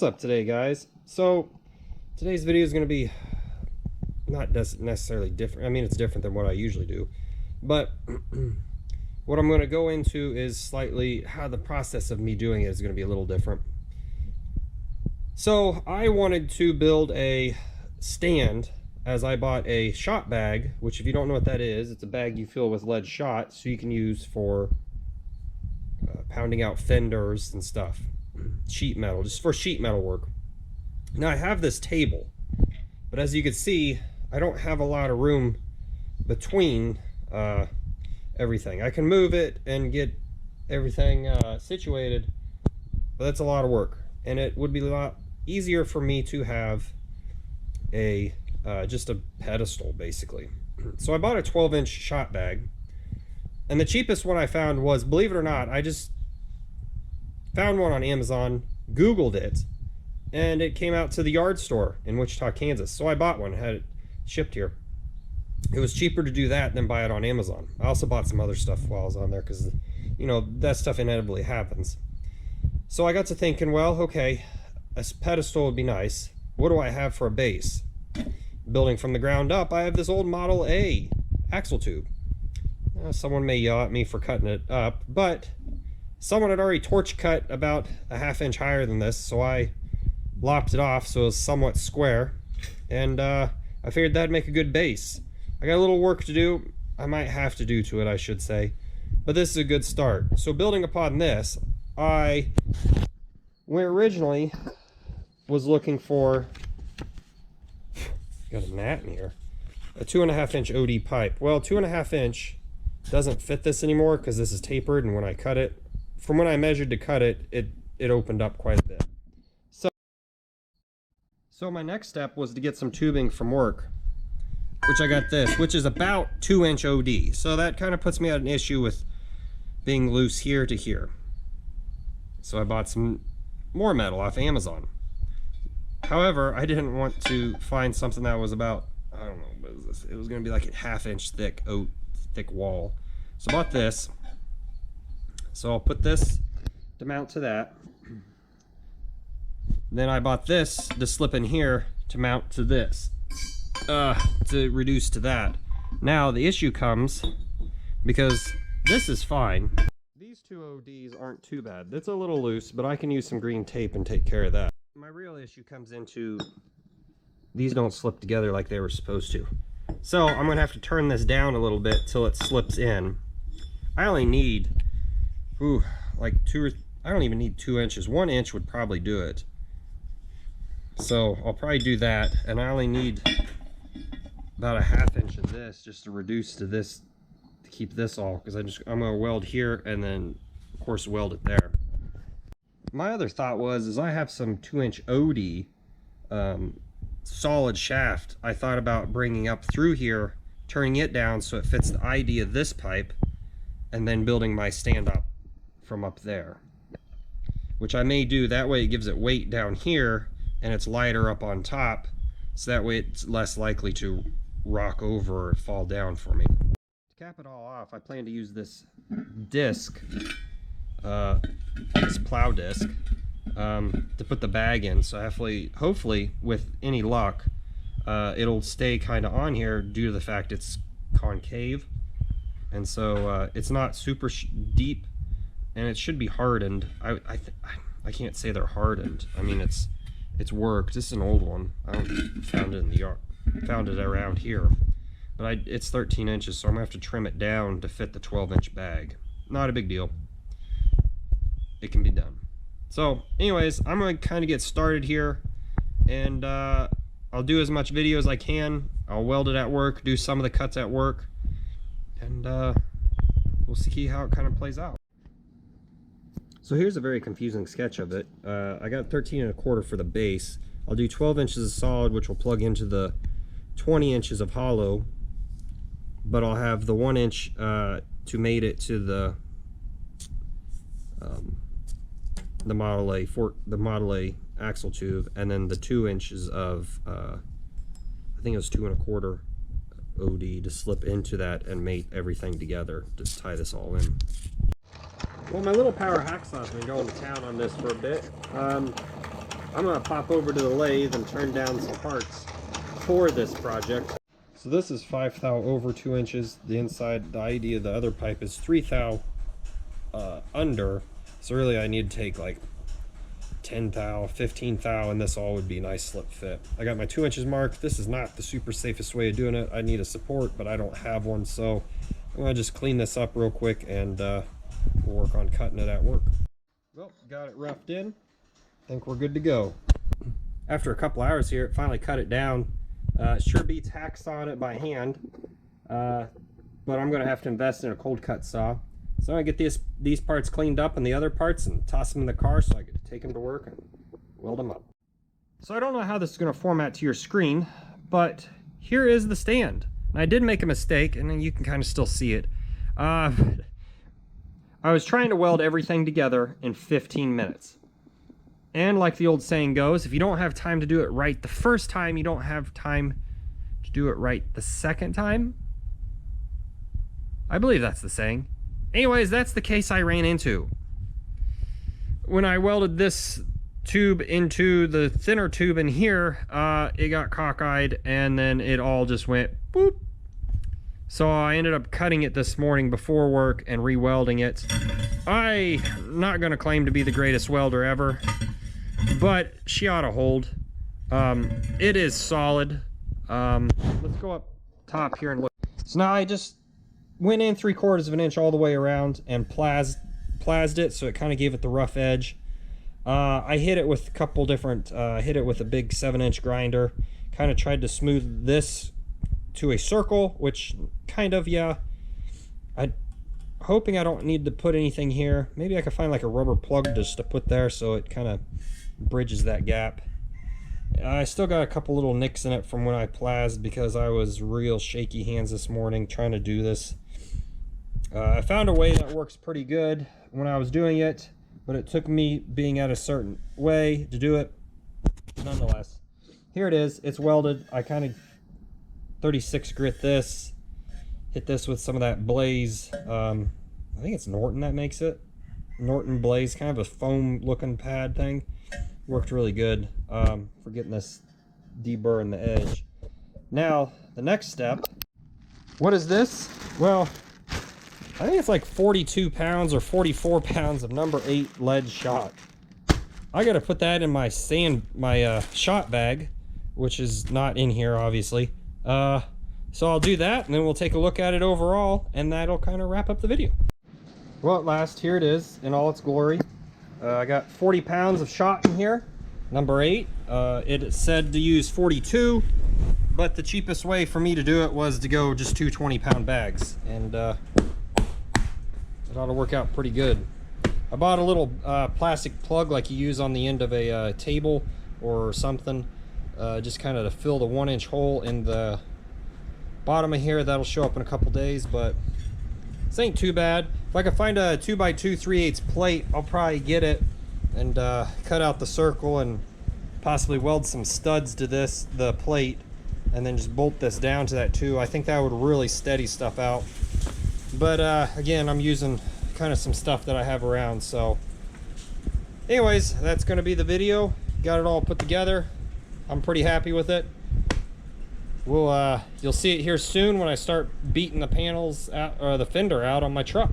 What's up today, guys? So today's video is going to be not necessarily different. I mean, it's different than what I usually do, but what I'm going to go into is slightly how the process of me doing it is going to be a little different. So I wanted to build a stand, as I bought a shot bag, which if you don't know what that is, it's a bag you fill with lead shot so you can use for pounding out fenders and stuff. Sheet metal, just for sheet metal work. Now I have this table, but as you can see, I don't have a lot of room between everything. I can move it and get everything situated, but that's a lot of work, and it would be a lot easier for me to have a just a pedestal, basically. So I bought a 12-inch shot bag, and the cheapest one I found was, believe it or not, I just found one on Amazon, Googled it, and it came out to the yard store in Wichita, Kansas. So I bought one, had it shipped here. It was cheaper to do that than buy it on Amazon. I also bought some other stuff while I was on there because, you know, that stuff inevitably happens. So I got to thinking, well, okay, a pedestal would be nice. What do I have for a base? Building from the ground up, I have this old Model A axle tube. Someone may yell at me for cutting it up, but someone had already torch cut about a ½ inch higher than this, so I lopped it off so it was somewhat square, and I figured that'd make a good base. I got a little work to do. I might have to do to it, I should say, but this is a good start. So building upon this, I originally was looking for, got a gnat in here, a 2½ inch OD pipe. Well, 2½ inch doesn't fit this anymore because this is tapered, and when I cut it, from when I measured to cut it, it opened up quite a bit. So my next step was to get some tubing from work, which I got this, which is about 2-inch OD. So that kind of puts me at an issue with being loose here to here. So I bought some more metal off Amazon. However, I didn't want to find something that was about, I don't know, what is this? It was going to be like a ½ inch thick wall. So I bought this. So I'll put this to mount to that. Then I bought this to slip in here to mount to this, to reduce to that. Now the issue comes because this is fine. These two ODs aren't too bad. It's a little loose, but I can use some green tape and take care of that. My real issue comes into these don't slip together like they were supposed to. So I'm gonna have to turn this down a little bit till it slips in. I only need, like I don't even need 2 inches. 1 inch would probably do it. So I'll probably do that, and I only need about a ½ inch of this just to reduce to this, to keep this all, because I'm gonna weld here and then of course weld it there. My other thought is I have some 2-inch OD solid shaft I thought about bringing up through here, turning it down so it fits the ID of this pipe, and then building my stand up from up there, which I may do. That way it gives it weight down here and it's lighter up on top, so that way it's less likely to rock over or fall down for me. To cap it all off, I plan to use this disc, this plow disc, to put the bag in. So hopefully with any luck, it'll stay kind of on here due to the fact it's concave, and so it's not super deep, and it should be hardened. I can't say they're hardened. I mean, it's worked. This is an old one. I found it in the yard, found it around here, but it's 13 inches, so I'm gonna have to trim it down to fit the 12-inch bag. Not a big deal. It can be done. So anyways, I'm gonna kind of get started here, and I'll do as much video as I can. I'll weld it at work, do some of the cuts at work, and we'll see how it kind of plays out. So here's a very confusing sketch of it. I got 13¼ for the base. I'll do 12 inches of solid, which will plug into the 20 inches of hollow, but I'll have the 1 inch to mate it to the Model A axle tube, and then the 2 inches of I think it was 2¼ OD to slip into that and mate everything together to tie this all in. Well, my little power hacksaw's been going to town on this for a bit. I'm gonna pop over to the lathe and turn down some parts for this project. So this is 5 thou over 2 inches. The inside, the idea of the other pipe is 3 thou under. So really I need to take like 10 thou, 15 thou, and this all would be a nice slip fit. I got my 2 inches marked. This is not the super safest way of doing it. I need a support, but I don't have one. So I'm gonna just clean this up real quick and we'll work on cutting it at work. Well, got it roughed in. Think we're good to go. After a couple hours here, it finally cut it down. It sure beats hacksawing it by hand, but I'm gonna have to invest in a cold cut saw. So I'm gonna get these parts cleaned up and the other parts and toss them in the car so I can take them to work and weld them up. So I don't know how this is gonna format to your screen, but here is the stand. And I did make a mistake, and then you can kind of still see it. I was trying to weld everything together in 15 minutes. And like the old saying goes, if you don't have time to do it right the first time, you don't have time to do it right the second time. I believe that's the saying. Anyways, that's the case I ran into. When I welded this tube into the thinner tube in here, it got cockeyed and then it all just went boop. So I ended up cutting it this morning before work and re-welding it. I'm not gonna claim to be the greatest welder ever, but she ought to hold. It is solid. Let's go up top here and look. So now I just went in 3/4 of an inch all the way around and plased it, so it kind of gave it the rough edge. I hit it with a couple different, hit it with a big 7-inch grinder. Kind of tried to smooth this to a circle, which kind of, yeah. I'm hoping I don't need to put anything here. Maybe I could find like a rubber plug just to put there so it kind of bridges that gap. I still got a couple little nicks in it from when I plased because I was real shaky hands this morning trying to do this. I found a way that works pretty good when I was doing it, but it took me being at a certain way to do it. Nonetheless, here it is. It's welded. I kind of 36 grit this, hit this with some of that Blaze. I think it's Norton that makes it. Norton Blaze, kind of a foam looking pad thing. Worked really good for getting this deburr in the edge. Now, the next step. What is this? Well, I think it's like 42 pounds or 44 pounds of number 8 lead shot. I gotta put that in my shot bag, which is not in here obviously. So I'll do that and then we'll take a look at it overall and that'll kind of wrap up the video. Well, at last, here it is in all its glory. I got 40 pounds of shot in here, number 8. It said to use 42, but the cheapest way for me to do it was to go just 2 20-pound bags, and it ought to work out pretty good. I bought a little plastic plug like you use on the end of a table or something, just kind of to fill the 1-inch hole in the bottom of here. That'll show up in a couple days, but this ain't too bad. If I can find a 2x2 3/8 plate, I'll probably get it and cut out the circle and possibly weld some studs to the plate, and then just bolt this down to that too. I think that would really steady stuff out. But again, I'm using kind of some stuff that I have around. So anyways, that's going to be the video. Got it all put together. I'm pretty happy with it. You'll see it here soon when I start beating the panels out, or the fender out on my truck.